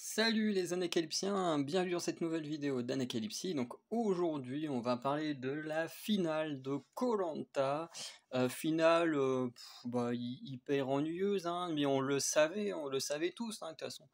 Salut les Anacalypsiens, bienvenue dans cette nouvelle vidéo d'Anacalypsie. Donc aujourd'hui on va parler de la finale de koh finale hyper ennuyeuse, hein, mais on le savait tous, hein, de toute façon.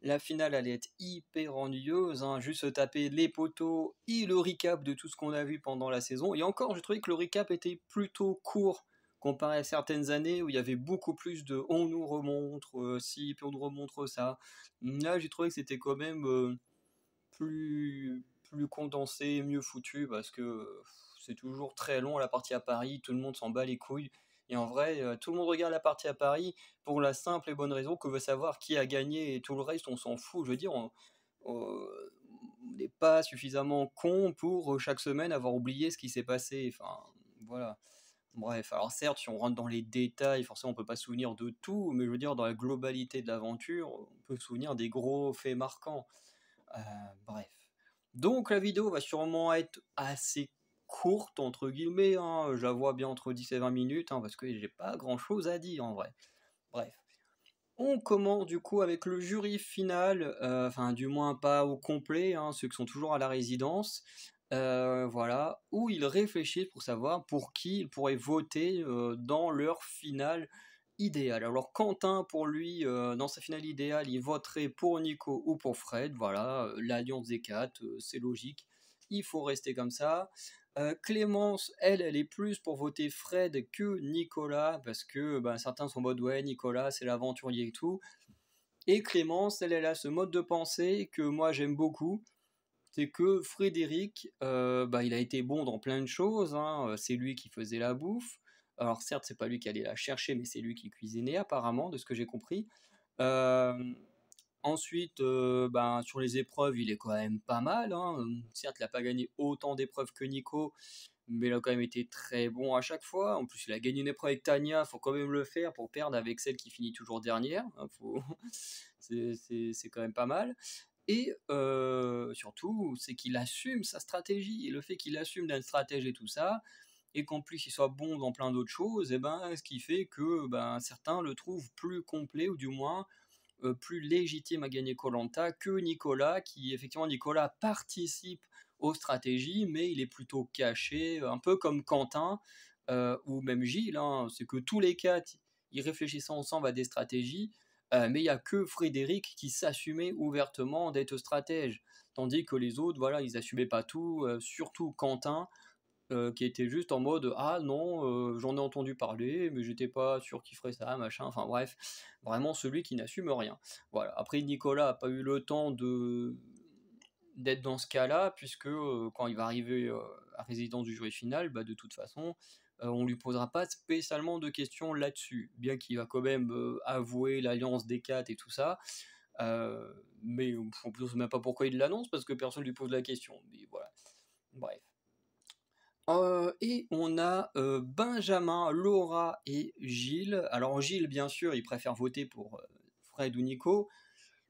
La finale allait être hyper ennuyeuse, hein, juste se taper les poteaux et le recap de tout ce qu'on a vu pendant la saison. Et encore, j'ai trouvé que le recap était plutôt court comparé à certaines années où il y avait beaucoup plus de on nous remontre ci, puis on nous remontre ça. Là, j'ai trouvé que c'était quand même plus condensé, mieux foutu parce que c'est toujours très long la partie à Paris, tout le monde s'en bat les couilles. Et en vrai, tout le monde regarde la partie à Paris pour la simple et bonne raison que veut savoir qui a gagné et tout le reste, on s'en fout. Je veux dire, on n'est pas suffisamment con pour chaque semaine avoir oublié ce qui s'est passé. Enfin, voilà. Bref, alors certes, si on rentre dans les détails, forcément on peut pas se souvenir de tout, mais je veux dire, dans la globalité de l'aventure, on peut se souvenir des gros faits marquants. Euh, Bref. Donc la vidéo va sûrement être assez courte, entre guillemets, hein. Je la vois bien entre 10 et 20 minutes, hein, parce que j'ai pas grand chose à dire en vrai. Bref. On commence du coup avec le jury final, enfin du moins pas au complet, hein, ceux qui sont toujours à la résidence, voilà, où ils réfléchissent pour savoir pour qui ils pourraient voter dans leur finale idéale. Alors Quentin, pour lui, dans sa finale idéale, il voterait pour Nico ou pour Fred, voilà, l'alliance des quatre, c'est logique, il faut rester comme ça. Clémence, elle est plus pour voter Fred que Nicolas, parce que certains sont en mode ouais, Nicolas c'est l'aventurier et tout. Et Clémence, elle a ce mode de pensée que moi j'aime beaucoup, c'est que Frédéric, il a été bon dans plein de choses, hein. C'est lui qui faisait la bouffe. Alors certes, c'est pas lui qui allait la chercher, mais c'est lui qui cuisinait apparemment, de ce que j'ai compris. Euh, Ensuite, sur les épreuves, il est quand même pas mal, hein. Certes, il n'a pas gagné autant d'épreuves que Nico, mais il a quand même été très bon à chaque fois. En plus, il a gagné une épreuve avec Tania, faut quand même le faire pour perdre avec celle qui finit toujours dernière, hein. C'est quand même pas mal. Et surtout, c'est qu'il assume sa stratégie. Et le fait qu'il assume d'être stratège et tout ça, et qu'en plus il soit bon dans plein d'autres choses, et ce qui fait que certains le trouvent plus complet, ou du moins plus légitime à gagner koh que Nicolas, qui effectivement Nicolas participe aux stratégies, mais il est plutôt caché, un peu comme Quentin ou même Gilles, hein. C'est que tous les quatre, ils réfléchissaient ensemble à des stratégies, mais il n'y a que Frédéric qui s'assumait ouvertement d'être stratège, tandis que les autres, voilà, ils n'assumaient pas tout, surtout Quentin, qui était juste en mode ah non, j'en ai entendu parler mais j'étais pas sûr qu'il ferait ça, machin, enfin bref, vraiment celui qui n'assume rien. Voilà. Après Nicolas a pas eu le temps de d'être dans ce cas-là, puisque quand il va arriver à résidence du jury final, de toute façon on lui posera pas spécialement de questions là-dessus, bien qu'il va quand même avouer l'alliance des quatre et tout ça, mais on ne sait même pas pourquoi il l'annonce parce que personne lui pose la question, mais voilà, bref. Et on a Benjamin, Laura et Gilles. Alors Gilles, bien sûr, il préfère voter pour Fred ou Nico,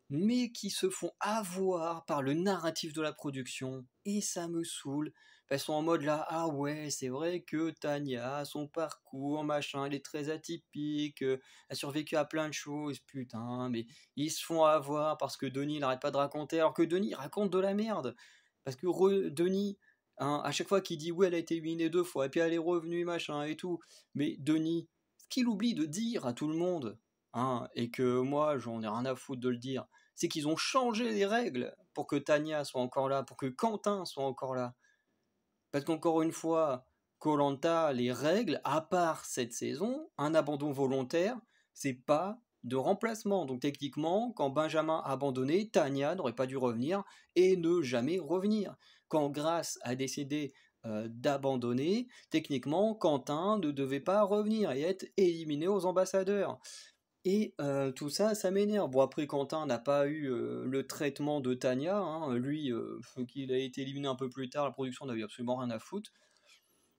mais qui se font avoir par le narratif de la production. Et ça me saoule. Ils sont en mode là, ah ouais, c'est vrai que Tania, son parcours, machin, elle est très atypique, elle a survécu à plein de choses, putain, mais ils se font avoir parce que Denis n'arrête pas de raconter, alors que Denis raconte de la merde. Parce que Denis, hein, à chaque fois qu'il dit ouais, elle a été éliminée 2 fois, et puis elle est revenue, machin, et tout. Mais Denis, ce qu'il oublie de dire à tout le monde, hein, et que moi, j'en ai rien à foutre de le dire, c'est qu'ils ont changé les règles pour que Tania soit encore là, pour que Quentin soit encore là. Parce qu'encore une fois, koh les règles, à part cette saison, un abandon volontaire, c'est pas de remplacement. Donc techniquement, quand Benjamin a abandonné, Tania n'aurait pas dû revenir et ne jamais revenir. Quand Grace a décidé d'abandonner, techniquement, Quentin ne devait pas revenir et être éliminé aux ambassadeurs. Et tout ça, ça m'énerve. Bon, après, Quentin n'a pas eu le traitement de Tania, hein. Lui, qu'il a été éliminé un peu plus tard, la production n'avait absolument rien à foutre.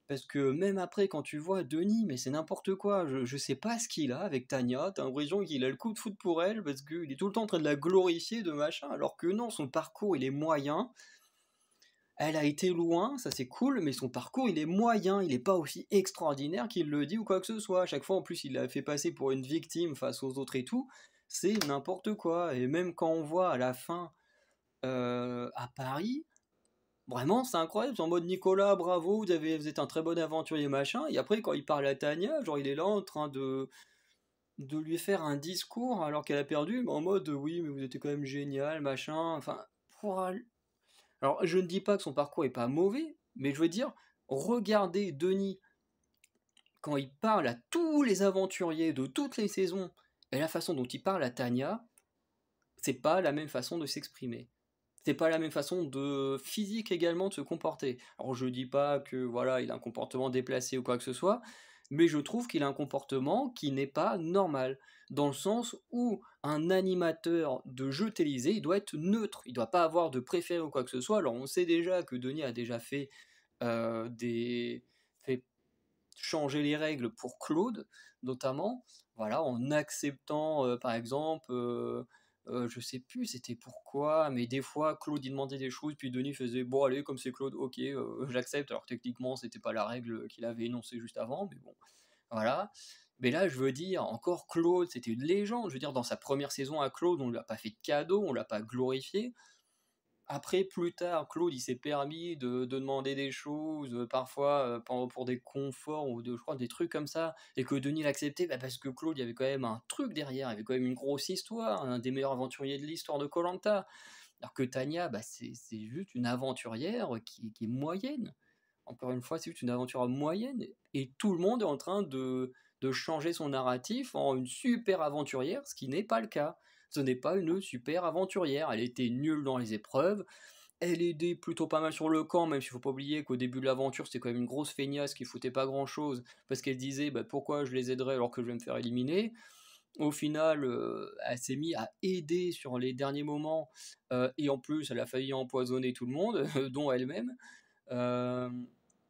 Parce que même après, quand tu vois Denis, mais c'est n'importe quoi. Je sais pas ce qu'il a avec Tania. T'as l'impression qu'il a le coup de foot pour elle, parce qu'il est tout le temps en train de la glorifier, de machin. Alors que non, son parcours, il est moyen. Elle a été loin, ça c'est cool, mais son parcours il est moyen, il n'est pas aussi extraordinaire qu'il le dit ou quoi que ce soit. À chaque fois en plus il l'a fait passer pour une victime face aux autres et tout. c'est n'importe quoi. Et même quand on voit à la fin à Paris, vraiment c'est incroyable, c'est en mode Nicolas, bravo, vous êtes un très bon aventurier, machin. Et après, quand il parle à Tania, genre il est là en train de lui faire un discours alors qu'elle a perdu, mais en mode oui, mais vous étiez quand même génial, machin. Enfin, alors je ne dis pas que son parcours est pas mauvais, mais je veux dire, regardez Denis quand il parle à tous les aventuriers de toutes les saisons et la façon dont il parle à Tania, c'est pas la même façon de s'exprimer. C'est pas la même façon de physique également de se comporter. Alors je dis pas que voilà, il a un comportement déplacé ou quoi que ce soit, mais je trouve qu'il a un comportement qui n'est pas normal, dans le sens où un animateur de jeu télévisé, il doit être neutre, il doit pas avoir de préféré ou quoi que ce soit. Alors on sait déjà que Denis a déjà des fait changer les règles pour Claude, notamment, voilà, en acceptant, par exemple, je sais plus c'était pourquoi, mais des fois Claude il demandait des choses, puis Denis faisait bon allez comme c'est Claude, ok, j'accepte. Alors techniquement c'était pas la règle qu'il avait énoncée juste avant, mais bon, voilà. Mais là je veux dire encore Claude, c'était une légende. Je veux dire dans sa première saison à Claude, on lui a pas fait de cadeau, on l'a pas glorifié. Après, plus tard, Claude, il s'est permis de demander des choses, parfois pour des conforts ou je crois des trucs comme ça, et que Denis l'acceptait, bah, parce que Claude, il y avait quand même un truc derrière, il y avait quand même une grosse histoire, un des meilleurs aventuriers de l'histoire de koh. Alors que Tania, bah, c'est juste une aventurière qui est moyenne. Encore une fois, c'est juste une aventure moyenne, et tout le monde est en train de changer son narratif en une super aventurière, ce qui n'est pas le cas. Ce n'est pas une super aventurière, elle était nulle dans les épreuves, elle aidait plutôt pas mal sur le camp, même s'il faut pas oublier qu'au début de l'aventure, c'était quand même une grosse feignasse qui foutait pas grand chose, parce qu'elle disait bah, pourquoi je les aiderais alors que je vais me faire éliminer. Au final, elle s'est mise à aider sur les derniers moments, et en plus, elle a failli empoisonner tout le monde, dont elle-même. Euh,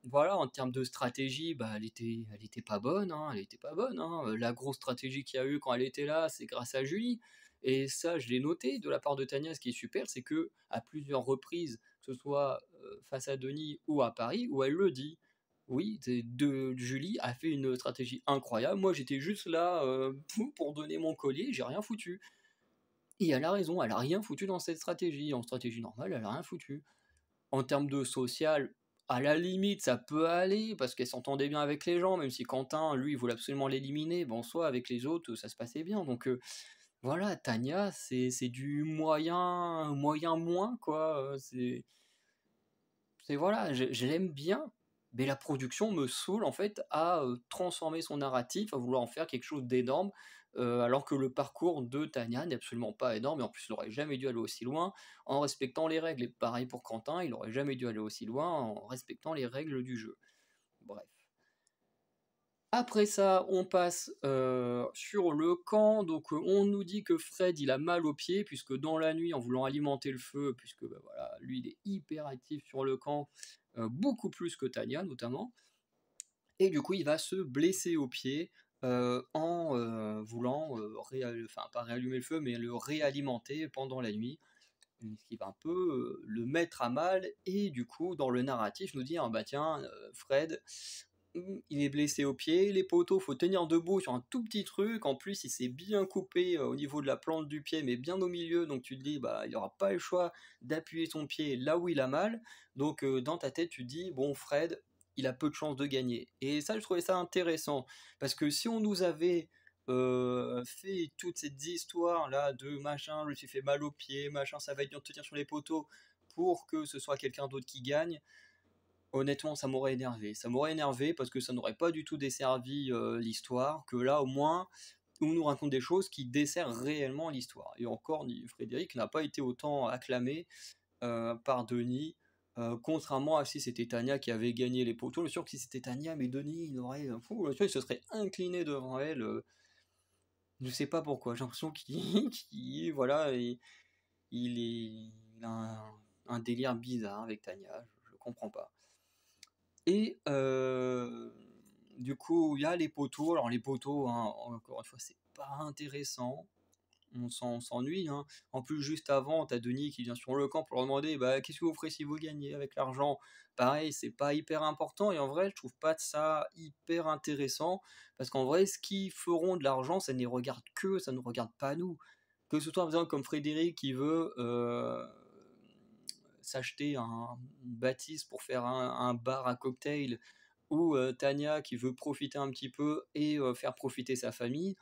voilà, en termes de stratégie, bah, elle était pas bonne, hein, elle était pas bonne, hein. La grosse stratégie qu'il y a eu quand elle était là, c'est grâce à Julie. Et ça, je l'ai noté de la part de Tania, ce qui est super, c'est que à plusieurs reprises, que ce soit face à Denis ou à Paris, où elle le dit, oui, Julie a fait une stratégie incroyable. Moi, j'étais juste là pour donner mon collier, j'ai rien foutu. Et elle a raison, elle a rien foutu dans cette stratégie. En stratégie normale, elle a rien foutu. En termes de social, à la limite, ça peut aller, parce qu'elle s'entendait bien avec les gens, même si Quentin, lui, il voulait absolument l'éliminer. Bon, soit avec les autres, ça se passait bien. Donc voilà, Tania, c'est du moyen, moyen moins, quoi. C'est voilà, je l'aime bien, mais la production me saoule en fait à transformer son narratif, à vouloir en faire quelque chose d'énorme, alors que le parcours de Tania n'est absolument pas énorme, et en plus il n'aurait jamais dû aller aussi loin en respectant les règles. Et pareil pour Quentin, il n'aurait jamais dû aller aussi loin en respectant les règles du jeu. Bref. Après ça, on passe sur le camp. Donc, on nous dit que Fred, il a mal aux pieds, puisque dans la nuit, en voulant alimenter le feu, puisque bah, voilà, lui, il est hyper actif sur le camp, beaucoup plus que Tania notamment. Et du coup, il va se blesser aux pieds en voulant, enfin pas réallumer le feu, mais le réalimenter pendant la nuit, ce qui va un peu le mettre à mal. Et du coup, dans le narratif, nous dit ah, bah tiens, Fred, il est blessé au pied, les poteaux, faut tenir debout sur un tout petit truc. En plus, il s'est bien coupé au niveau de la plante du pied, mais bien au milieu. Donc tu te dis, bah, il n'y aura pas le choix d'appuyer son pied là où il a mal. Donc dans ta tête, tu te dis, bon, Fred, il a peu de chances de gagner. Et ça, je trouvais ça intéressant. Parce que si on nous avait fait toutes ces histoires là de machin, je me suis fait mal au pied, machin, ça va être bien de tenir sur les poteaux pour que ce soit quelqu'un d'autre qui gagne. Honnêtement, ça m'aurait énervé. Ça m'aurait énervé parce que ça n'aurait pas du tout desservi l'histoire. Que là, au moins, on nous raconte des choses qui desservent réellement l'histoire. Et encore, Frédéric n'a pas été autant acclamé par Denis, contrairement à si c'était Tania qui avait gagné les poteaux. Je suis sûr que si c'était Tania, mais Denis, il aurait, il se serait incliné devant elle. Je sais pas pourquoi. J'ai l'impression voilà, il a un délire bizarre avec Tania. Je comprends pas. Et du coup, il y a les poteaux. Alors les poteaux, hein, encore une fois, c'est pas intéressant. On s'ennuie. Hein. En plus, juste avant, t'as Denis qui vient sur le camp pour leur demander bah, qu'est-ce que vous ferez si vous gagnez avec l'argent. Pareil, c'est pas hyper important. Et en vrai, je trouve pas ça hyper intéressant. Parce qu'en vrai, ce qu'ils feront de l'argent, ça ne regarde pas nous. que ce soit un exemple comme Frédéric qui veut s'acheter une bâtisse pour faire un bar à cocktail, ou Tania qui veut profiter un petit peu et faire profiter sa famille,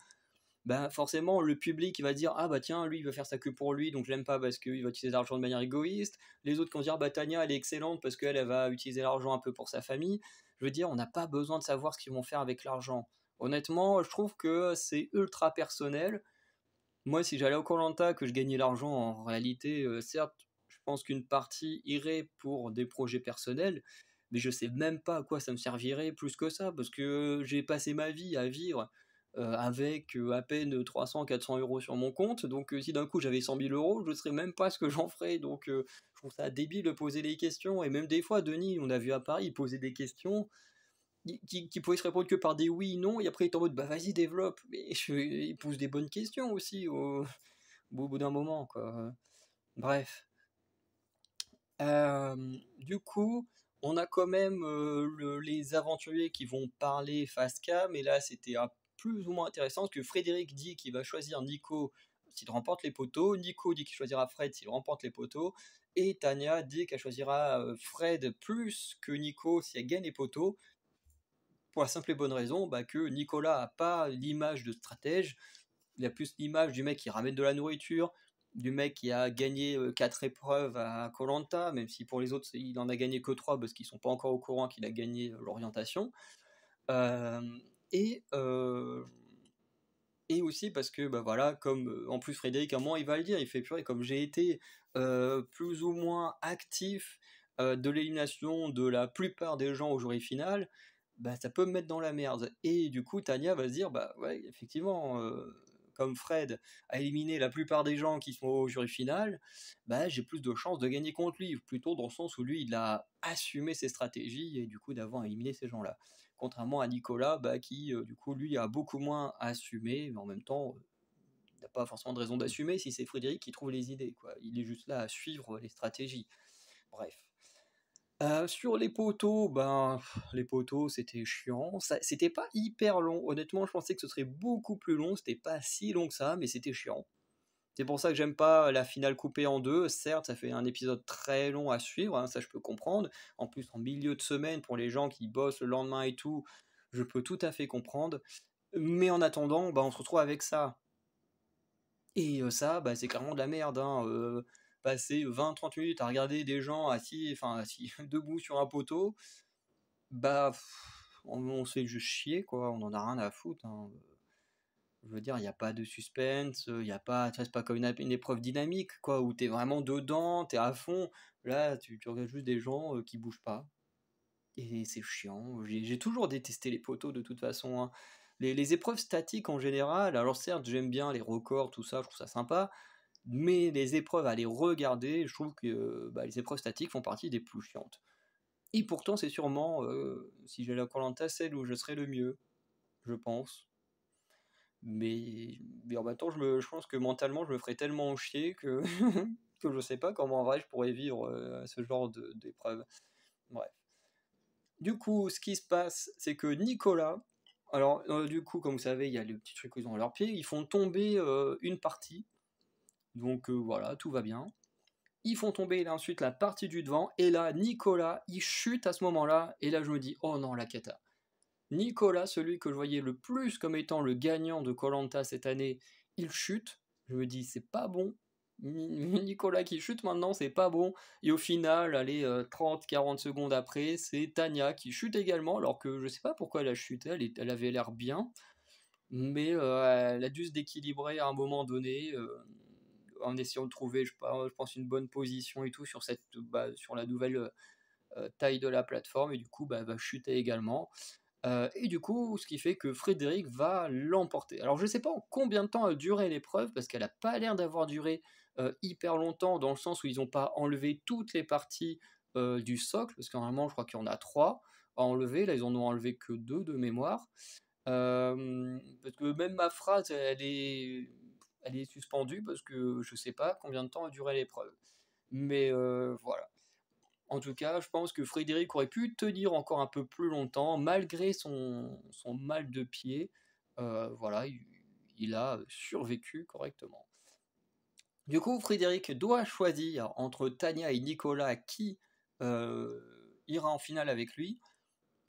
bah forcément le public il va dire ah bah tiens lui il va faire ça que pour lui donc je l'aime pas parce qu'il va utiliser l'argent de manière égoïste. Les autres qui vont dire bah Tania elle est excellente parce qu'elle elle va utiliser l'argent un peu pour sa famille. Je veux dire on n'a pas besoin de savoir ce qu'ils vont faire avec l'argent. Honnêtement je trouve que c'est ultra personnel. Moi si j'allais au koh que je gagnais l'argent en réalité certes je pense qu'une partie irait pour des projets personnels mais je sais même pas à quoi ça me servirait plus que ça parce que j'ai passé ma vie à vivre avec à peine 300-400 € sur mon compte. Donc si d'un coup j'avais 100 000 €, je ne sais même pas ce que j'en ferais. Donc je trouve ça débile de poser des questions. Et même des fois, Denis, on a vu à Paris, il posait des questions qui pouvaient se répondre que par des oui, non. Et après, il est en mode, bah vas-y, développe. Mais il pose des bonnes questions aussi au bout d'un moment, quoi. Bref. Du coup, on a quand même les aventuriers qui vont parler face cam, et là c'était plus ou moins intéressant parce que Frédéric dit qu'il va choisir Nico s'il remporte les poteaux, Nico dit qu'il choisira Fred s'il remporte les poteaux, et Tania dit qu'elle choisira Fred plus que Nico si elle gagne les poteaux, pour la simple et bonne raison que Nicolas a pas l'image de stratège, il a plus l'image du mec qui ramène de la nourriture, du mec qui a gagné 4 épreuves à koh, même si pour les autres il en a gagné que 3 parce qu'ils sont pas encore au courant qu'il a gagné l'orientation. Euh, et, euh, et aussi parce que bah voilà, comme en plus Frédéric à un moment il va le dire, il fait purée comme j'ai été plus ou moins actif de l'élimination de la plupart des gens au jury final, bah ça peut me mettre dans la merde. Et du coup Tania va se dire bah ouais effectivement comme Fred a éliminé la plupart des gens qui sont au jury final, bah j'ai plus de chances de gagner contre lui, plutôt dans le sens où lui il a assumé ses stratégies et du coup d'avoir éliminé ces gens-là. Contrairement à Nicolas, qui du coup lui a beaucoup moins assumé, mais en même temps, il n'a pas forcément de raison d'assumer si c'est Frédéric qui trouve les idées, quoi. Il est juste là à suivre les stratégies. Bref. Sur les poteaux, les poteaux c'était chiant. C'était pas hyper long. Honnêtement, je pensais que ce serait beaucoup plus long. C'était pas si long que ça, mais c'était chiant. C'est pour ça que j'aime pas la finale coupée en deux. Certes, ça fait un épisode très long à suivre, hein, ça je peux comprendre. En plus, en milieu de semaine, pour les gens qui bossent le lendemain et tout, je peux tout à fait comprendre. Mais en attendant, on se retrouve avec ça. Et ça, c'est clairement de la merde. Hein. Passer 20-30 minutes à regarder des gens assis debout sur un poteau, on se fait juste chier, quoi. On en a rien à foutre. Hein. Je veux dire, il n'y a pas de suspense, il y a pas, c'est pas comme une épreuve dynamique, quoi, où t'es vraiment dedans, t'es à fond. Là, tu regardes juste des gens qui bougent pas. Et c'est chiant. J'ai toujours détesté les poteaux de toute façon. Hein. Les épreuves statiques en général, alors certes, j'aime bien les records, tout ça, je trouve ça sympa. Mais les épreuves à les regarder, je trouve que les épreuves statiques font partie des plus chiantes. Et pourtant, c'est sûrement, si j'allais à koh celle où je serais le mieux, je pense. Mais en même temps, je pense que mentalement, je me ferais tellement chier que, que je sais pas comment en vrai je pourrais vivre ce genre d'épreuve. Bref. Du coup, ce qui se passe, c'est que Nicolas, alors du coup, comme vous savez, il y a le petit truc qu'ils ont à leurs pieds, ils font tomber une partie. Donc voilà, tout va bien. Ils font tomber là, ensuite la partie du devant, et là, Nicolas, il chute à ce moment-là, et là je me dis, oh non, la cata. Nicolas, celui que je voyais le plus comme étant le gagnant de koh cette année, il chute. Je me dis, c'est pas bon. Nicolas qui chute maintenant, c'est pas bon. Et au final, allez, 30-40 secondes après, c'est Tania qui chute également, alors que je sais pas pourquoi elle a chuté, elle avait l'air bien. Mais elle a dû se déquilibrer à un moment donné, en essayant de trouver, je pense, une bonne position et tout sur, sur la nouvelle taille de la plateforme, et du coup, elle va chuter également. Et du coup, ce qui fait que Frédéric va l'emporter. Alors, je ne sais pas en combien de temps a duré l'épreuve, parce qu'elle n'a pas l'air d'avoir duré hyper longtemps, dans le sens où ils n'ont pas enlevé toutes les parties du socle, parce que normalement, je crois qu'il y en a 3 à enlever. Là, ils en ont enlevé que 2 de mémoire. Parce que même ma phrase, elle est suspendue, parce que je ne sais pas combien de temps a duré l'épreuve. Mais voilà. En tout cas, je pense que Frédéric aurait pu tenir encore un peu plus longtemps, malgré son mal de pied. Voilà, il a survécu correctement. Du coup, Frédéric doit choisir entre Tania et Nicolas qui ira en finale avec lui.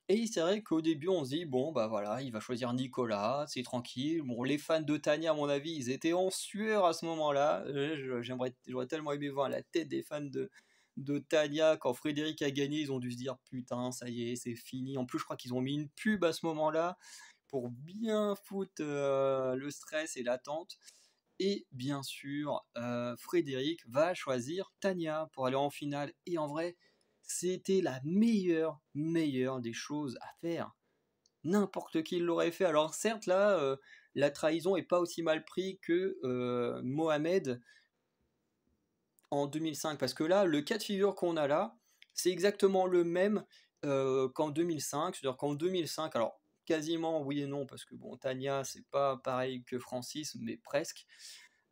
Et c'est vrai qu'au début, on se dit, bon, bah voilà, il va choisir Nicolas, c'est tranquille. Bon, les fans de Tania, à mon avis, ils étaient en sueur à ce moment-là. J'aurais tellement aimé voir la tête des fans de Tania quand Frédéric a gagné. Ils ont dû se dire, putain, ça y est, c'est fini. En plus, je crois qu'ils ont mis une pub à ce moment-là pour bien foutre le stress et l'attente. Et bien sûr, Frédéric va choisir Tania pour aller en finale. Et en vrai, c'était la meilleure des choses à faire. N'importe qui l'aurait fait. Alors certes, là, la trahison est pas aussi mal pris que Mohamed en 2005. Parce que là, le cas de figure qu'on a là, c'est exactement le même qu'en 2005. C'est-à-dire qu'en 2005, alors quasiment oui et non, parce que bon, Tania, c'est pas pareil que Francis, mais presque.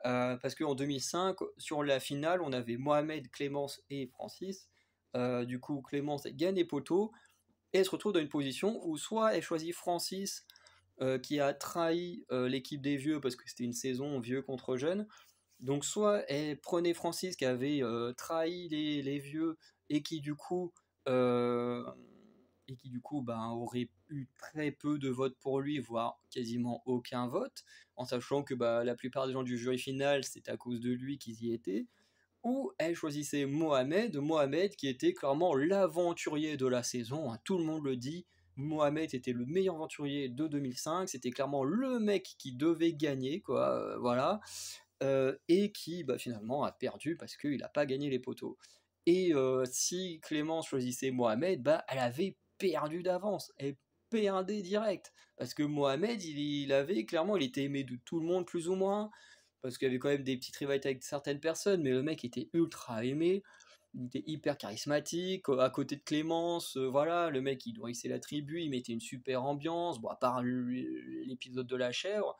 Parce qu'en 2005, sur la finale, on avait Mohamed, Clémence et Francis. Du coup, Clémence gagne les poteaux et elle se retrouve dans une position où soit elle choisit Francis, qui a trahi l'équipe des vieux parce que c'était une saison vieux contre jeunes. Donc soit elle prenait Francis qui avait trahi les vieux et qui du coup euh, ben, aurait eu très peu de votes pour lui, voire quasiment aucun vote, en sachant que bah, la plupart des gens du jury final, c'est à cause de lui qu'ils y étaient, ou elle choisissait Mohamed qui était clairement l'aventurier de la saison, hein, tout le monde le dit, Mohamed était le meilleur aventurier de 2005, c'était clairement le mec qui devait gagner, quoi, voilà, et qui bah, finalement a perdu parce qu'il n'a pas gagné les poteaux. Et si Clémence choisissait Mohamed, bah, elle avait perdu d'avance, elle perdait direct, parce que Mohamed, il avait clairement, il était aimé de tout le monde plus ou moins, parce qu'il y avait quand même des petites rivalités avec certaines personnes, mais le mec était ultra aimé, il était hyper charismatique, à côté de Clémence, voilà, le mec il nourrissait la tribu, il mettait une super ambiance, bon à part l'épisode de la chèvre,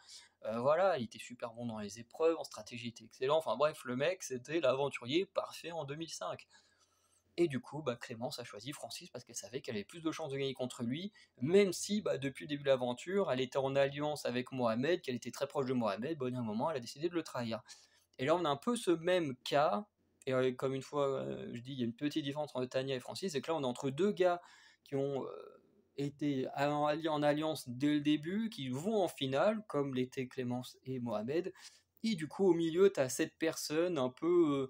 voilà, il était super bon dans les épreuves, en stratégie il était excellent, enfin bref, le mec c'était l'aventurier parfait en 2005. Et du coup, bah, Clémence a choisi Francis parce qu'elle savait qu'elle avait plus de chances de gagner contre lui, même si bah, depuis le début de l'aventure, elle était en alliance avec Mohamed, qu'elle était très proche de Mohamed, bon, à un moment, elle a décidé de le trahir. Et là, on a un peu ce même cas, et comme une fois, je dis, il y a une petite différence entre Tania et Francis, c'est que là, on est entre deux gars qui ont été alliés en alliance dès le début, qui vont en finale, comme l'étaient Clémence et Mohamed, et du coup, au milieu, tu as cette personne un peu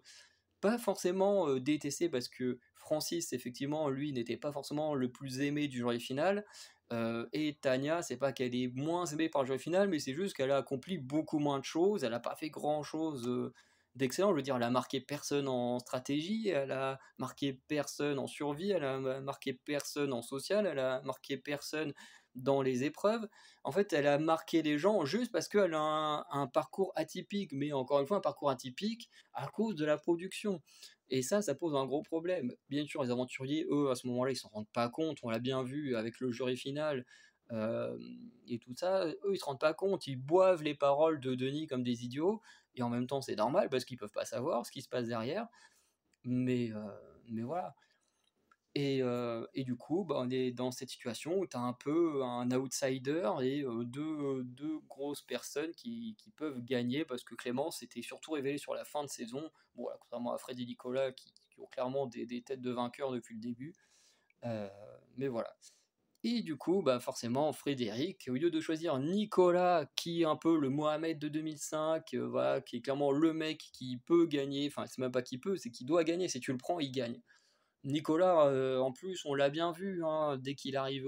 pas forcément détesté parce que Francis, effectivement, lui, n'était pas forcément le plus aimé du jury final. Et Tania, c'est pas qu'elle est moins aimée par le jury final, mais c'est juste qu'elle a accompli beaucoup moins de choses. Elle n'a pas fait grand chose d'excellent. Je veux dire, elle a marqué personne en stratégie, elle a marqué personne en survie, elle a marqué personne en social, elle a marqué personne dans les épreuves. En fait, elle a marqué les gens juste parce qu'elle a un parcours atypique, mais encore une fois, un parcours atypique à cause de la production. Et ça pose un gros problème. Bien sûr, les aventuriers, eux, à ce moment-là, ils s'en rendent pas compte. On l'a bien vu avec le jury final euh, et tout ça. Eux, ils se rendent pas compte. Ils boivent les paroles de Denis comme des idiots. Et en même temps, c'est normal parce qu'ils peuvent pas savoir ce qui se passe derrière. Mais, euh, mais voilà. Et du coup, bah, on est dans cette situation où tu as un peu un outsider et deux grosses personnes qui peuvent gagner parce que Clément s'était surtout révélé sur la fin de saison. Bon, voilà, contrairement à Fred et Nicolas qui ont clairement des têtes de vainqueurs depuis le début. Euh, mais voilà. Et du coup, bah forcément, Frédéric, au lieu de choisir Nicolas, qui est un peu le Mohamed de 2005, voilà, qui est clairement le mec qui peut gagner, enfin, c'est même pas qui peut, c'est qui doit gagner. Si tu le prends, il gagne. Nicolas, en plus, on l'a bien vu, hein, dès qu'il arrivait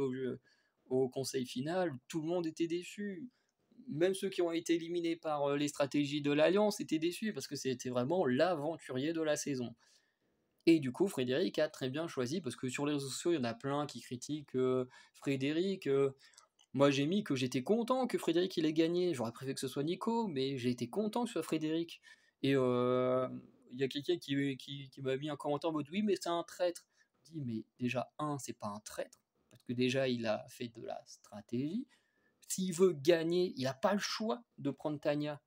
au conseil final, tout le monde était déçu. Même ceux qui ont été éliminés par les stratégies de l'Alliance étaient déçus parce que c'était vraiment l'aventurier de la saison. Et du coup, Frédéric a très bien choisi parce que sur les réseaux sociaux, il y en a plein qui critiquent Frédéric. Moi, j'ai mis que j'étais content que Frédéric il ait gagné. J'aurais préféré que ce soit Nico, mais j'ai été content que ce soit Frédéric. Et il y a quelqu'un qui m'a mis un commentaire en mode oui, mais c'est un traître. Je dis, mais déjà, c'est pas un traître. Parce que déjà, il a fait de la stratégie. S'il veut gagner, il n'a pas le choix de prendre Tania.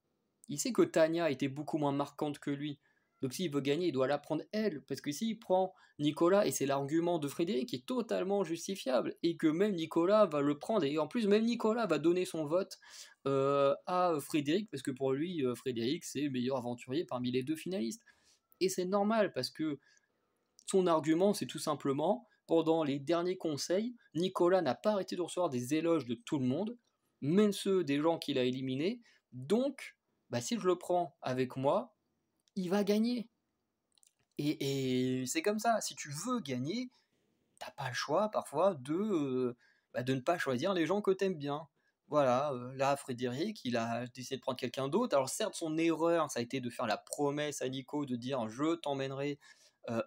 Il sait que Tania était beaucoup moins marquante que lui. Donc s'il veut gagner, il doit la prendre elle, parce que s'il prend Nicolas, et c'est l'argument de Frédéric qui est totalement justifiable, et que même Nicolas va le prendre, et en plus même Nicolas va donner son vote à Frédéric, parce que pour lui, Frédéric, c'est le meilleur aventurier parmi les deux finalistes. Et c'est normal, parce que son argument, c'est tout simplement, pendant les derniers conseils, Nicolas n'a pas arrêté de recevoir des éloges de tout le monde, même ceux des gens qu'il a éliminés, donc, bah, si je le prends avec moi, il va gagner. Et c'est comme ça, si tu veux gagner, t'as pas le choix parfois de ne pas choisir les gens que t'aimes bien. Voilà, là Frédéric, il a décidé de prendre quelqu'un d'autre. Alors certes, son erreur, ça a été de faire la promesse à Nico de dire je t'emmènerai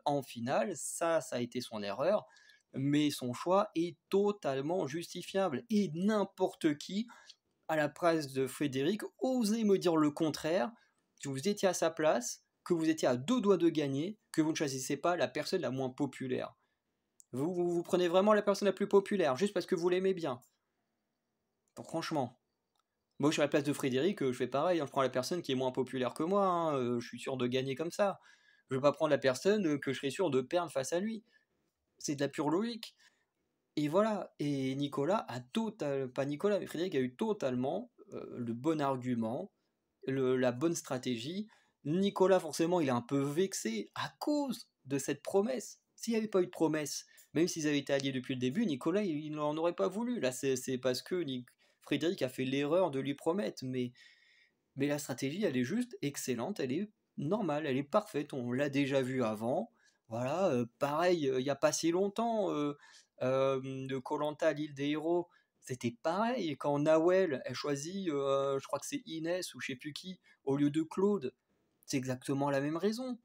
en finale, ça a été son erreur, mais son choix est totalement justifiable. Et n'importe qui, à la place de Frédéric, osait me dire le contraire, que vous étiez à sa place, que vous étiez à deux doigts de gagner, que vous ne choisissez pas la personne la moins populaire. Vous prenez vraiment la personne la plus populaire, juste parce que vous l'aimez bien. Donc, franchement. Moi, je suis à la place de Frédéric, je fais pareil, hein, je prends la personne qui est moins populaire que moi, hein, je suis sûr de gagner comme ça. Je ne vais pas prendre la personne que je serais sûr de perdre face à lui. C'est de la pure logique. Et voilà, et Nicolas a pas Nicolas, mais Frédéric a eu totalement le bon argument, la bonne stratégie. Nicolas, forcément, il est un peu vexé à cause de cette promesse. S'il n'y avait pas eu de promesse, même s'ils avaient été alliés depuis le début, Nicolas, il n'en aurait pas voulu. Là, c'est parce que Frédéric a fait l'erreur de lui promettre. Mais la stratégie, elle est juste excellente, elle est normale, elle est parfaite. On l'a déjà vu avant. Voilà, pareil, il n'y a pas si longtemps, de koh l'île des héros, c'était pareil. Quand Nawel, elle choisit, je crois que c'est Inès ou je sais plus qui, au lieu de Claude, c'est exactement la même raison.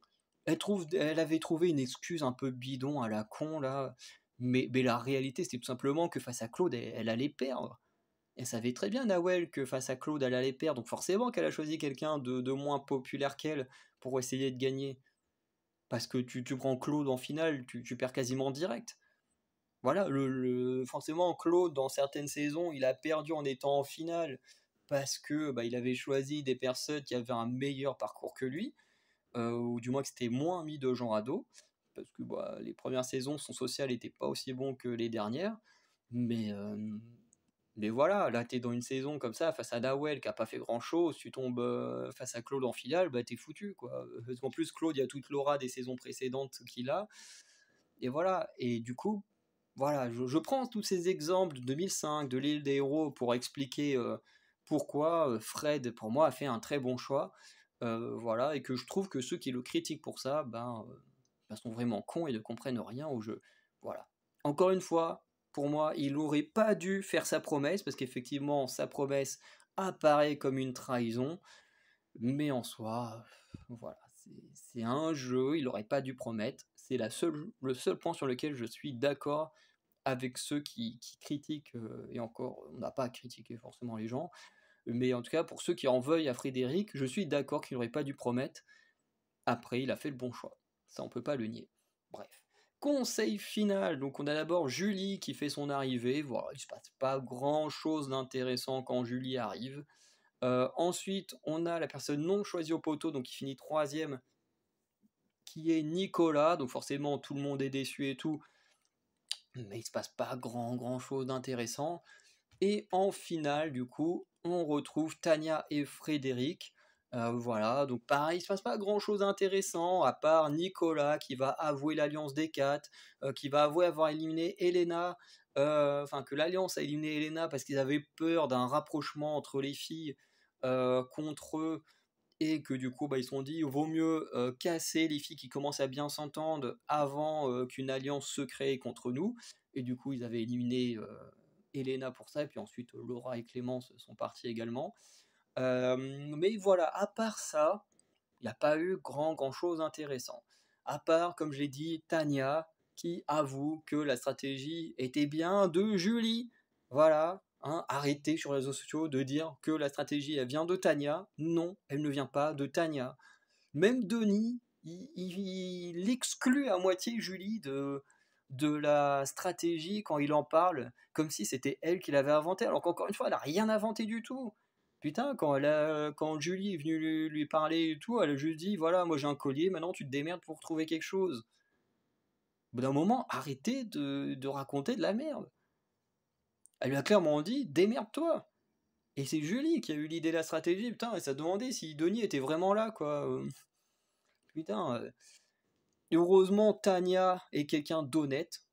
Elle avait trouvé une excuse un peu bidon à la con, là. Mais la réalité, c'était tout simplement que face à Claude, elle allait perdre. Elle savait très bien, Nawel, que face à Claude, elle allait perdre. Donc forcément qu'elle a choisi quelqu'un de moins populaire qu'elle pour essayer de gagner. Parce que tu prends Claude en finale, tu perds quasiment direct. Voilà, forcément, Claude, dans certaines saisons, il a perdu en étant en finale parce que bah, il avait choisi des personnes qui avaient un meilleur parcours que lui, ou du moins que c'était moins mis de gens à dos, parce que bah, les premières saisons, son social n'était pas aussi bon que les dernières, mais, euh, mais voilà, là t'es dans une saison comme ça, face à Dawel qui a pas fait grand chose, tu tombes face à Claude en finale, bah t'es foutu quoi. Parce qu'en plus, Claude, il y a toute l'aura des saisons précédentes qu'il a, et voilà, et du coup, voilà, je prends tous ces exemples de 2005, de l'île des héros, pour expliquer pourquoi Fred, pour moi, a fait un très bon choix. Voilà, et que je trouve que ceux qui le critiquent pour ça, ben, sont vraiment cons et ne comprennent rien au jeu. Voilà. Encore une fois, pour moi, il n'aurait pas dû faire sa promesse, parce qu'effectivement, sa promesse apparaît comme une trahison, mais en soi, voilà, c'est un jeu, il n'aurait pas dû promettre. C'est le seul point sur lequel je suis d'accord avec ceux qui critiquent, et encore, on n'a pas à critiquer forcément les gens, mais en tout cas, pour ceux qui en veuillent à Frédéric, je suis d'accord qu'il n'aurait pas dû promettre. Après, il a fait le bon choix. Ça, on peut pas le nier. Bref. Conseil final. Donc, on a d'abord Julie qui fait son arrivée. Voilà, il se passe pas grand chose d'intéressant quand Julie arrive. Ensuite, on a la personne non choisie au poteau, donc qui finit troisième, qui est Nicolas. Donc, forcément, tout le monde est déçu et tout. Mais il se passe pas grand chose d'intéressant. Et en finale, du coup, on retrouve Tania et Frédéric. Voilà, donc pareil, il se passe pas grand chose d'intéressant, à part Nicolas qui va avouer l'alliance des quatre, qui va avouer avoir éliminé Elena, enfin que l'alliance a éliminé Elena parce qu'ils avaient peur d'un rapprochement entre les filles contre eux, et que du coup bah, ils se sont dit vaut mieux casser les filles qui commencent à bien s'entendre avant qu'une alliance se crée contre nous, et du coup ils avaient éliminé Elena pour ça, et puis ensuite Laura et Clémence sont partis également. Mais voilà, à part ça, il n'y a pas eu grand chose d'intéressant. À part, comme j'ai dit, Tania qui avoue que la stratégie était bien de Julie. Voilà, hein, arrêtez sur les réseaux sociaux de dire que la stratégie elle vient de Tania. Non, elle ne vient pas de Tania. Même Denis, il exclut à moitié Julie de la stratégie quand il en parle, comme si c'était elle qui l'avait inventé, alors qu'encore une fois, elle n'a rien inventé du tout. Putain, quand Julie est venue lui parler et tout, elle a juste dit, voilà, moi j'ai un collier, maintenant tu te démerdes pour trouver quelque chose. Au bout d'un moment, arrêtez de raconter de la merde. Elle lui a clairement dit, démerde-toi. Et c'est Julie qui a eu l'idée de la stratégie, putain, et ça demandait si Denis était vraiment là, quoi. Putain. Heureusement, Tania est quelqu'un d'honnête.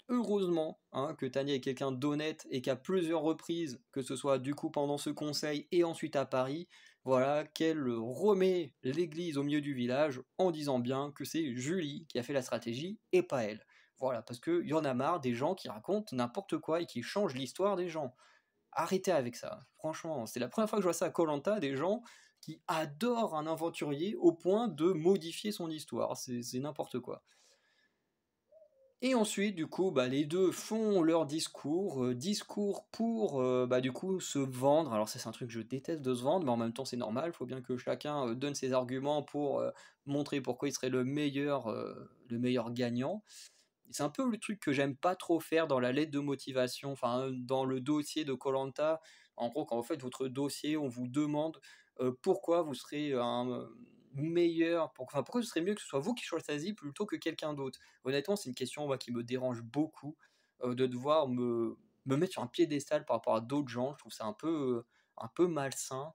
Heureusement que Tania est quelqu'un d'honnête et qu'à plusieurs reprises, que ce soit du coup pendant ce conseil et ensuite à Paris, voilà, qu'elle remet l'église au milieu du village en disant bien que c'est Julie qui a fait la stratégie et pas elle. Voilà, parce qu'il y en a marre des gens qui racontent n'importe quoi et qui changent l'histoire des gens. Arrêtez avec ça, franchement. C'est la première fois que je vois ça à koh, des gens qui adorent un aventurier au point de modifier son histoire. C'est n'importe quoi. Et ensuite, du coup, les deux font leur discours pour, du coup, se vendre. Alors ça, c'est un truc que je déteste de se vendre, mais en même temps, c'est normal. Il faut bien que chacun donne ses arguments pour montrer pourquoi il serait le meilleur gagnant. C'est un peu le truc que j'aime pas trop faire dans la lettre de motivation, enfin dans le dossier de koh. En gros, quand vous faites votre dossier, on vous demande pourquoi vous serez un meilleur, pourquoi ce serait mieux que ce soit vous qui choisissiez plutôt que quelqu'un d'autre. Honnêtement, c'est une question qui me dérange beaucoup de devoir me mettre sur un piédestal par rapport à d'autres gens. Je trouve ça un peu malsain.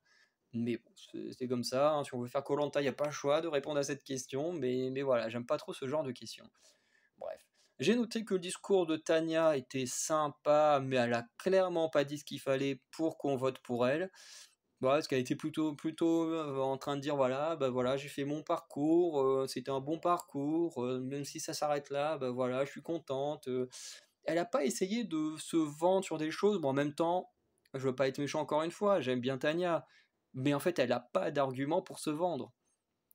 Mais bon, c'est comme ça, hein. Si on veut faire koh, il n'y a pas le choix de répondre à cette question. Mais voilà, j'aime pas trop ce genre de questions. Bref. J'ai noté que le discours de Tania était sympa, mais elle a clairement pas dit ce qu'il fallait pour qu'on vote pour elle. Parce qu'elle était plutôt en train de dire voilà, voilà, j'ai fait mon parcours, c'était un bon parcours, même si ça s'arrête là, voilà, je suis contente. Elle n'a pas essayé de se vendre sur des choses. Bon, en même temps, je veux pas être méchant encore une fois, j'aime bien Tania, mais en fait, elle n'a pas d'argument pour se vendre.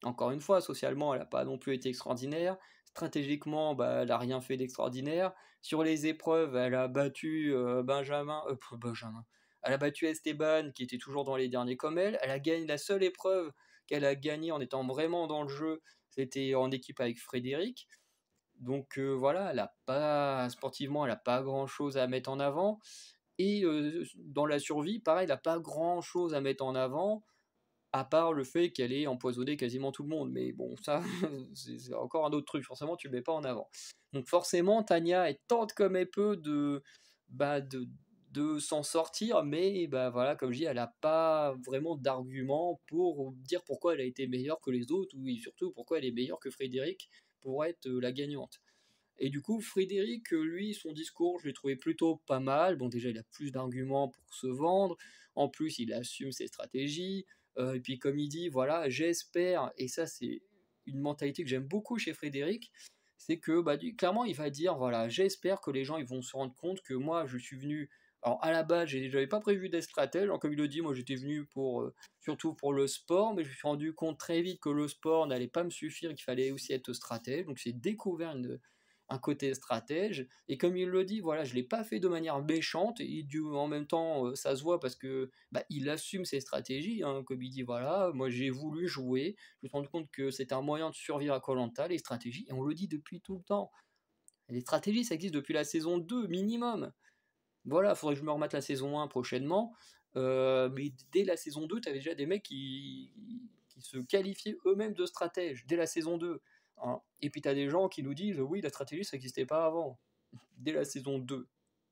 Encore une fois, socialement, elle n'a pas non plus été extraordinaire. Stratégiquement, elle n'a rien fait d'extraordinaire. Sur les épreuves, elle a battu Benjamin. Elle a battu Esteban, qui était toujours dans les derniers comme elle. Elle a gagné la seule épreuve qu'elle a gagnée en étant vraiment dans le jeu. C'était en équipe avec Frédéric. Donc voilà, elle a pas sportivement, elle n'a pas grand chose à mettre en avant. Et dans la survie, pareil, elle n'a pas grand chose à mettre en avant à part le fait qu'elle ait empoisonné quasiment tout le monde. Mais bon, ça, c'est encore un autre truc. Forcément, tu le mets pas en avant. Donc forcément, Tania, elle tente comme elle peut bah, de, de s'en sortir, mais voilà, comme je dis, elle n'a pas vraiment d'argument pour dire pourquoi elle a été meilleure que les autres, ou surtout pourquoi elle est meilleure que Frédéric pour être la gagnante. Et du coup, Frédéric, lui, son discours, je l'ai trouvé plutôt pas mal. Bon, déjà, il a plus d'arguments pour se vendre. En plus, il assume ses stratégies. Et puis, comme il dit, voilà, j'espère, et ça, c'est une mentalité que j'aime beaucoup chez Frédéric, c'est que, clairement, il va dire, voilà, j'espère que les gens, ils vont se rendre compte que moi, je suis venu. Alors, à la base, j'avais pas prévu d'être stratège. Alors, comme il le dit, moi, j'étais venu surtout pour le sport, mais je me suis rendu compte très vite que le sport n'allait pas me suffire et qu'il fallait aussi être stratège. Donc, j'ai découvert un côté stratège, et comme il le dit, voilà, je l'ai pas fait de manière méchante, et en même temps ça se voit parce que il assume ses stratégies, hein, comme il dit, voilà, moi j'ai voulu jouer, je me suis rendu compte que c'était un moyen de survivre à koh, les stratégies, et on le dit depuis tout le temps, les stratégies ça existe depuis la saison 2 minimum, voilà, faudrait que je me remette la saison 1 prochainement, mais dès la saison 2 t'avais déjà des mecs qui se qualifiaient eux-mêmes de stratèges dès la saison 2, hein. Et puis t'as des gens qui nous disent oui, la stratégie ça n'existait pas avant. Dès la saison 2.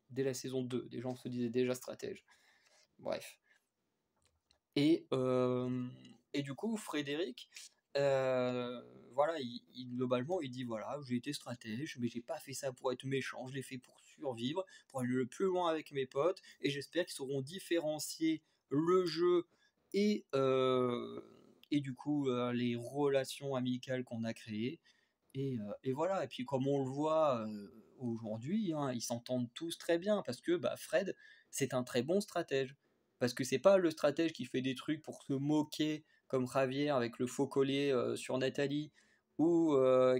Dès la saison 2, des gens se disaient déjà stratèges. Bref. Et, et du coup, Frédéric, voilà, globalement, il dit voilà, j'ai été stratège, mais j'ai pas fait ça pour être méchant, je l'ai fait pour survivre, pour aller le plus loin avec mes potes, et j'espère qu'ils sauront différencier le jeu et, et du coup les relations amicales qu'on a créées. Et voilà, et puis comme on le voit aujourd'hui, hein, ils s'entendent tous très bien, parce que Fred, c'est un très bon stratège. Parce que c'est pas le stratège qui fait des trucs pour se moquer, comme Javier avec le faux collier sur Nathalie, ou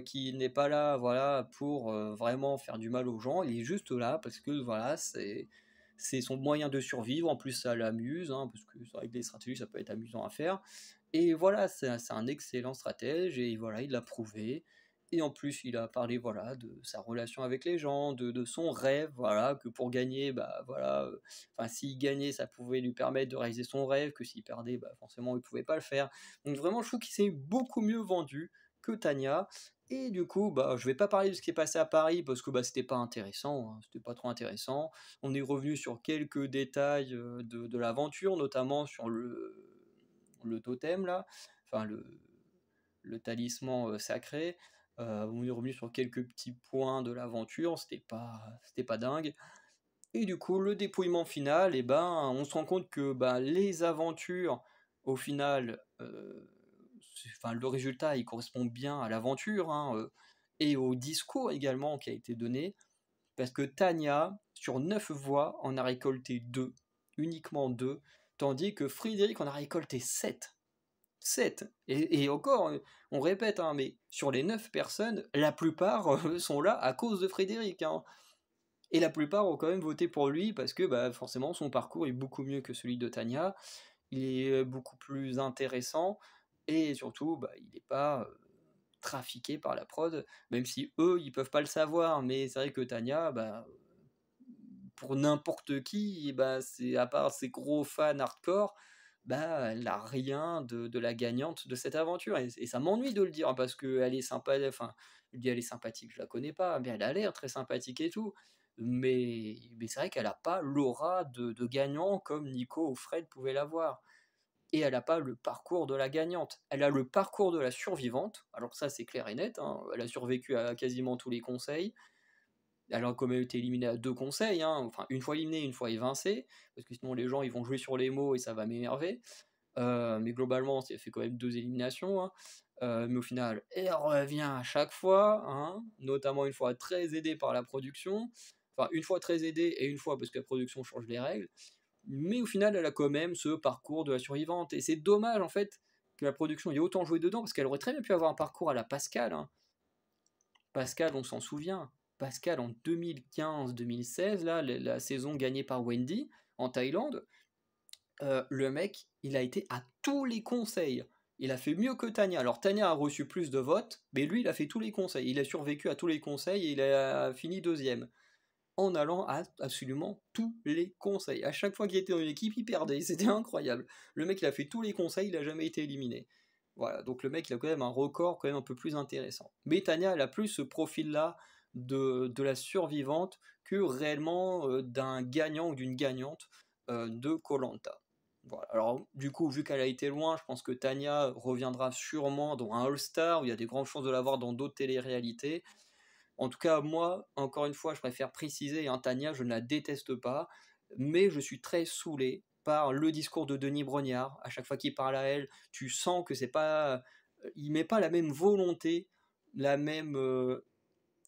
qui n'est pas là voilà, pour vraiment faire du mal aux gens. Il est juste là parce que voilà, c'est son moyen de survivre. En plus, ça l'amuse, hein, parce que c'est vrai que des stratégies, ça peut être amusant à faire. Et voilà, c'est un excellent stratège, et voilà, il l'a prouvé. Et en plus, il a parlé, voilà, de sa relation avec les gens, de son rêve, voilà, que pour gagner, bah, voilà, enfin, s'il gagnait, ça pouvait lui permettre de réaliser son rêve, que s'il perdait, bah, forcément, il pouvait pas le faire. Donc vraiment, je trouve qu'il s'est beaucoup mieux vendu que Tania. Et du coup, bah, je vais pas parler de ce qui est passé à Paris, parce que, bah, c'était pas intéressant, hein, c'était pas trop intéressant. On est revenu sur quelques détails, de l'aventure, notamment sur le totem, là, enfin, le talisman, sacré. On est revenu sur quelques petits points de l'aventure, c'était pas dingue. Et du coup, le dépouillement final, et ben, on se rend compte que bah, les aventures, au final, enfin, le résultat, il correspond bien à l'aventure, hein, et au discours également qui a été donné, parce que Tania, sur 9 voix, en a récolté 2, uniquement 2, tandis que Frédéric en a récolté 7. 7. Et encore, on répète, hein, mais sur les 9 personnes, la plupart sont là à cause de Frédéric, hein. Et la plupart ont quand même voté pour lui parce que bah, forcément son parcours est beaucoup mieux que celui de Tania, il est beaucoup plus intéressant et surtout bah, il n'est pas trafiqué par la prod, même si eux ils peuvent pas le savoir, mais c'est vrai que Tania, bah, pour n'importe qui, bah, c'est à part ses gros fans hardcore, bah, elle a rien de la gagnante de cette aventure. Et ça m'ennuie de le dire, hein, parce qu'elle est sympa, enfin, je dis elle est sympathique, je la connais pas, mais elle a l'air très sympathique et tout. Mais c'est vrai qu'elle a pas l'aura de gagnant comme Nico ou Fred pouvaient l'avoir. Et elle n'a pas le parcours de la gagnante. Elle a le parcours de la survivante. Alors ça, c'est clair et net, hein. Elle a survécu à quasiment tous les conseils. Elle a quand même été éliminée à 2 conseils, hein. Enfin une fois éliminée, une fois évincée, parce que sinon les gens ils vont jouer sur les mots et ça va m'énerver. Mais globalement, ça fait quand même 2 éliminations, hein. Mais au final, elle revient à chaque fois, hein, notamment une fois très aidée par la production. Enfin, une fois très aidée et une fois parce que la production change les règles. Mais au final, elle a quand même ce parcours de la survivante. Et c'est dommage, en fait, que la production ait autant joué dedans, parce qu'elle aurait très bien pu avoir un parcours à la Pascal, hein. Pascal, on s'en souvient. Pascal, en 2015-2016, là, la saison gagnée par Wendy, en Thaïlande, le mec, il a été à tous les conseils. Il a fait mieux que Tania. Alors Tania a reçu plus de votes, mais lui, il a fait tous les conseils. Il a survécu à tous les conseils et il a fini deuxième. En allant à absolument tous les conseils. À chaque fois qu'il était dans une équipe, il perdait. C'était incroyable. Le mec, il a fait tous les conseils, il n'a jamais été éliminé. Voilà, donc le mec, il a quand même un record quand même un peu plus intéressant. Mais Tania, elle a plus ce profil-là de la survivante que réellement d'un gagnant ou d'une gagnante de koh. Voilà. Alors, du coup, vu qu'elle a été loin, je pense que Tania reviendra sûrement dans un All-Star, où il y a des grandes chances de l'avoir dans d'autres téléréalités. En tout cas, moi, encore une fois, je préfère préciser, hein, Tania, je ne la déteste pas, mais je suis très saoulé par le discours de Denis Brognard. À chaque fois qu'il parle à elle, tu sens que c'est pas, il met pas la même volonté, la même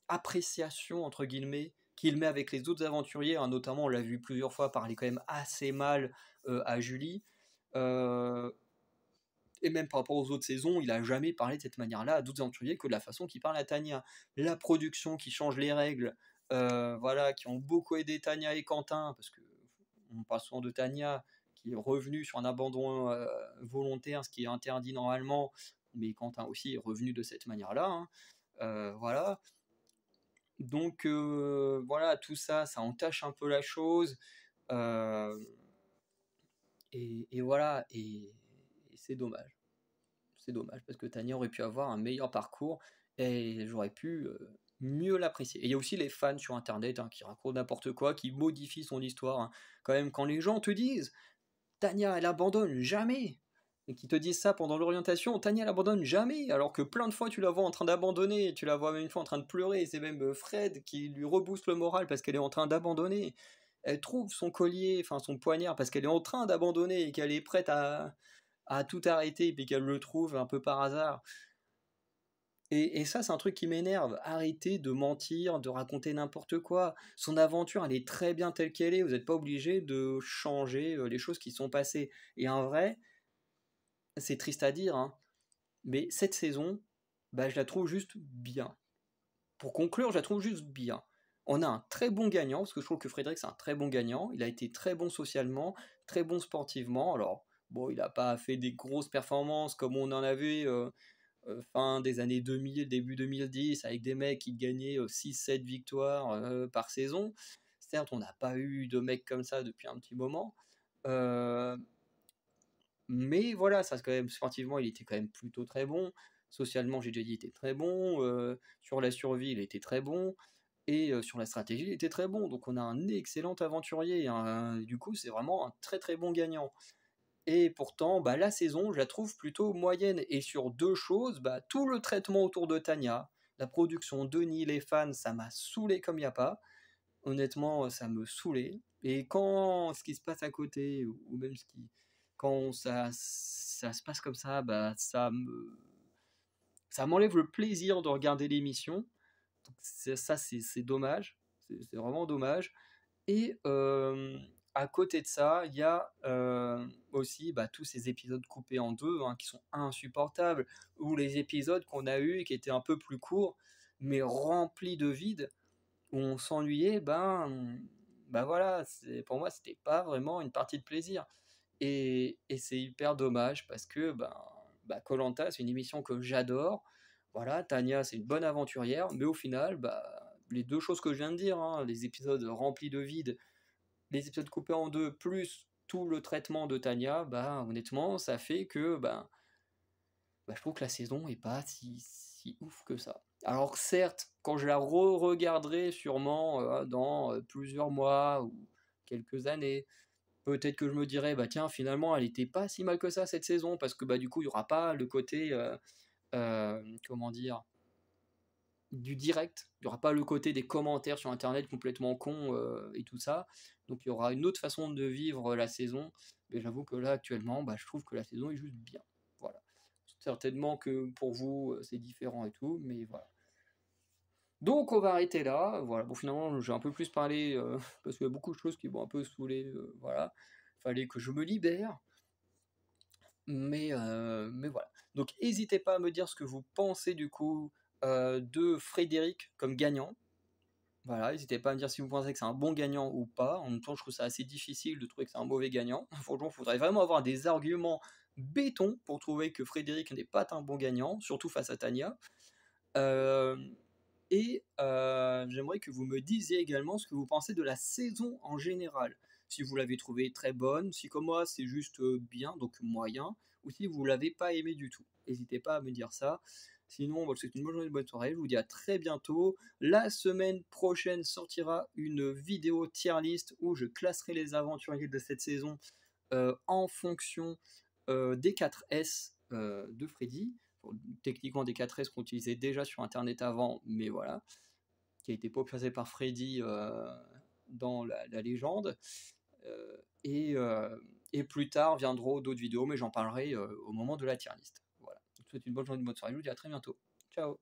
appréciation entre guillemets qu'il met avec les autres aventuriers, hein. Notamment, on l'a vu plusieurs fois parler quand même assez mal à Julie. Euh, et même par rapport aux autres saisons, il a jamais parlé de cette manière-là à d'autres aventuriers que de la façon qu'il parle à Tania. La production qui change les règles, voilà, qui ont beaucoup aidé Tania et Quentin, parce que on parle souvent de Tania qui est revenue sur un abandon volontaire, ce qui est interdit normalement, mais Quentin aussi est revenu de cette manière-là, hein. Voilà. Donc voilà, tout ça, ça entache un peu la chose. Euh, et voilà, et c'est dommage. C'est dommage parce que Tania aurait pu avoir un meilleur parcours et j'aurais pu mieux l'apprécier. Et il y a aussi les fans sur internet, hein, qui racontent n'importe quoi, qui modifient son histoire, hein. Quand même, quand les gens te disent Tania, elle abandonne jamais, et qui te disent ça pendant l'orientation, Tania, elle abandonne jamais, alors que plein de fois tu la vois en train d'abandonner, tu la vois même une fois en train de pleurer, et c'est même Fred qui lui rebooste le moral parce qu'elle est en train d'abandonner. Elle trouve son collier, enfin son poignard, parce qu'elle est en train d'abandonner et qu'elle est prête à tout arrêter, puis qu'elle le trouve un peu par hasard. Et ça, c'est un truc qui m'énerve. Arrêtez de mentir, de raconter n'importe quoi. Son aventure, elle est très bien telle qu'elle est. Vous n'êtes pas obligé de changer les choses qui sont passées. Et en vrai, c'est triste à dire, hein, mais cette saison, bah, je la trouve juste bien. Pour conclure, je la trouve juste bien. On a un très bon gagnant, parce que je trouve que Frédéric, c'est un très bon gagnant. Il a été très bon socialement, très bon sportivement. Alors, bon, il n'a pas fait des grosses performances comme on en avait fin des années 2000, début 2010, avec des mecs qui gagnaient 6-7 victoires par saison. Certes, on n'a pas eu de mecs comme ça depuis un petit moment. Mais voilà, ça quand même, sportivement, il était quand même plutôt très bon. Socialement, j'ai déjà dit, il était très bon. Sur la survie, il était très bon. Et sur la stratégie, il était très bon. Donc on a un excellent aventurier. Du coup, c'est vraiment un très très bon gagnant. Et pourtant, bah, la saison, je la trouve plutôt moyenne. Et sur deux choses, bah, tout le traitement autour de Tanya, la production, Denis, les fans, ça m'a saoulé comme il n'y a pas. Honnêtement, ça me saoulait. Et quand ce qui se passe à côté, ou même quand ça se passe comme ça, bah, ça m'enlève le plaisir de regarder l'émission. Donc c'est dommage. C'est vraiment dommage. Et à côté de ça, il y a aussi bah, tous ces épisodes coupés en deux qui sont insupportables, ou les épisodes qu'on a eus qui étaient un peu plus courts, mais remplis de vide, où on s'ennuyait, ben voilà, pour moi, c'était pas vraiment une partie de plaisir. Et c'est hyper dommage parce que koh c'est une émission que j'adore. Voilà, Tania, c'est une bonne aventurière, mais au final, les deux choses que je viens de dire, les épisodes remplis de vide, les épisodes coupés en deux, plus tout le traitement de Tania, honnêtement, ça fait que je trouve que la saison est pas si ouf que ça. Alors certes, quand je la re-regarderai sûrement dans plusieurs mois ou quelques années, peut-être que je me dirais, tiens, finalement, elle était pas si mal que ça cette saison, parce que du coup, il y aura pas le côté, comment dire, du direct, il y aura pas le côté des commentaires sur Internet complètement cons et tout ça, donc il y aura une autre façon de vivre la saison, mais j'avoue que là, actuellement, je trouve que la saison est juste bien, voilà. Certainement que pour vous, c'est différent et tout, mais voilà. Donc on va arrêter là, voilà. Bon, finalement, j'ai un peu plus parlé, parce qu'il y a beaucoup de choses qui m'ont un peu saoulé, voilà. Fallait que je me libère, mais voilà. Donc n'hésitez pas à me dire ce que vous pensez du coup de Frédéric comme gagnant. Voilà, n'hésitez pas à me dire si vous pensez que c'est un bon gagnant ou pas. En même temps, je trouve ça assez difficile de trouver que c'est un mauvais gagnant. Franchement, il faudrait vraiment avoir des arguments béton pour trouver que Frédéric n'est pas un bon gagnant, surtout face à Tania. J'aimerais que vous me disiez également ce que vous pensez de la saison en général. Si vous l'avez trouvée très bonne, si comme moi c'est juste bien, donc moyen, ou si vous l'avez pas aimé du tout. N'hésitez pas à me dire ça. Sinon, c'est une bonne journée, une bonne soirée. Je vous dis à très bientôt. La semaine prochaine sortira une vidéo tier list où je classerai les aventuriers de cette saison en fonction des 4S de Freddy. Techniquement, des 4S qu'on utilisait déjà sur Internet avant, mais voilà, qui a été popularisé par Freddy dans la légende. Et plus tard viendront d'autres vidéos, mais j'en parlerai au moment de la tier list. Voilà. Je vous souhaite une bonne journée, une bonne soirée. Je vous dis à très bientôt. Ciao.